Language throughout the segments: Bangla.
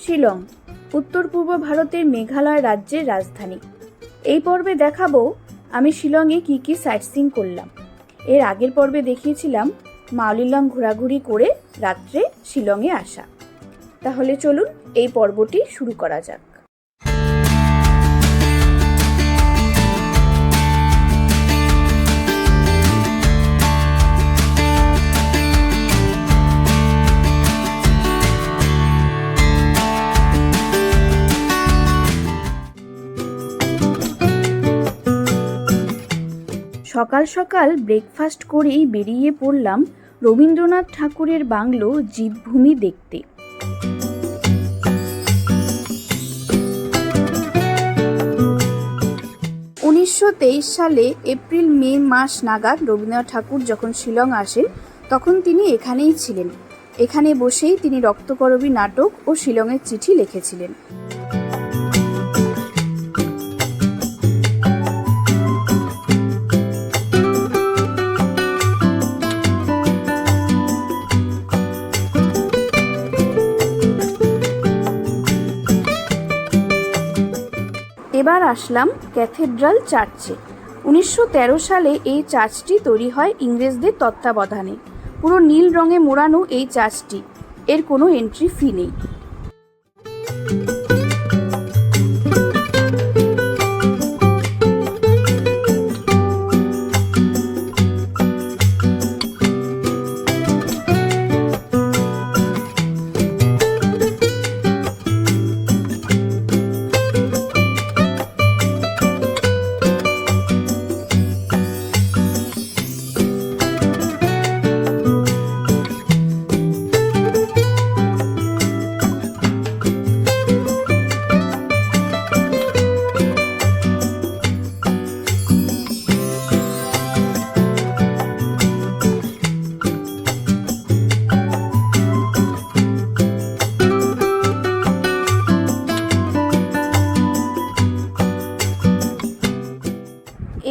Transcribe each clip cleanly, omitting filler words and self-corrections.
শিলং উত্তর পূর্ব ভারতের মেঘালয় রাজ্যের রাজধানী। এই পর্বে দেখাবো আমি শিলংয়ে কি কি সাইটসিং করলাম। এর আগের পর্বে দেখিয়েছিলাম মাওলিলং ঘোরাঘুরি করে রাত্রে শিলংয়ে আসা। তাহলে চলুন এই পর্বটি শুরু করা যাক। সকাল সকাল ব্রেকফাস্ট করেই বেরিয়ে পড়লাম রবীন্দ্রনাথ ঠাকুরের বাংলো জীবভূমি দেখতে। উনিশশো সালে এপ্রিল মে মাস নাগাদ রবীন্দ্রনাথ ঠাকুর যখন শিলং আসেন তখন তিনি এখানেই ছিলেন। এখানে বসেই তিনি রক্তকরবী নাটক ও শিলংয়ের চিঠি লিখেছিলেন। এবার আসলাম ক্যাথেড্রাল চার্চে। 1913 সালে এই চার্চটি তৈরি হয় ইংরেজদের তত্ত্বাবধানে। পুরো নীল রঙে মোড়ানো এই চার্চটি, এর কোনো এন্ট্রি ফি নেই।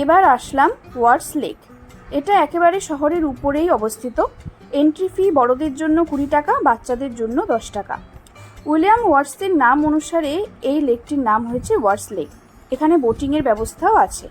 এবার আসলাম ওয়ার্ডস লেক। এটা একেবারে শহরের উপরেই অবস্থিত। এন্ট্রি ফি বড়দের জন্য 20 টাকা, বাচ্চাদের জন্য 10 টাকা। উইলিয়াম ওয়ার্ডসের নাম অনুসারে এই লেকটির নাম হয়েছে ওয়ার্ডস লেক। এখানে বোটিংয়ের ব্যবস্থাও আছে।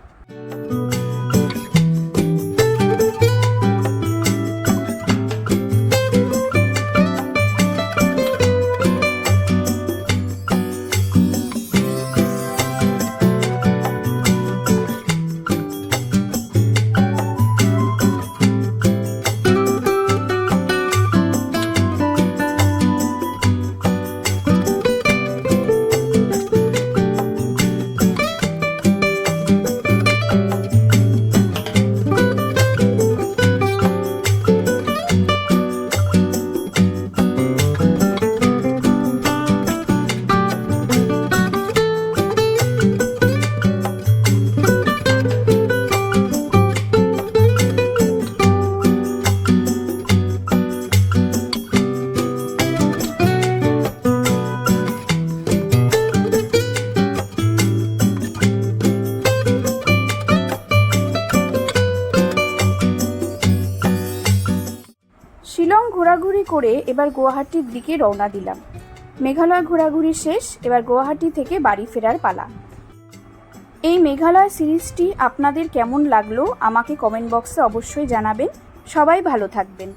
শিলং ঘোরাঘুরি করে এবার গুয়াহাটির দিকে রওনা দিলাম। মেঘালয় ঘোরাঘুরি শেষ, এবার গুয়াহাটি থেকে বাড়ি ফেরার পালা। এই মেঘালয় সিরিজটি আপনাদের কেমন লাগলো আমাকে কমেন্ট বক্সে অবশ্যই জানাবেন। সবাই ভালো থাকবেন।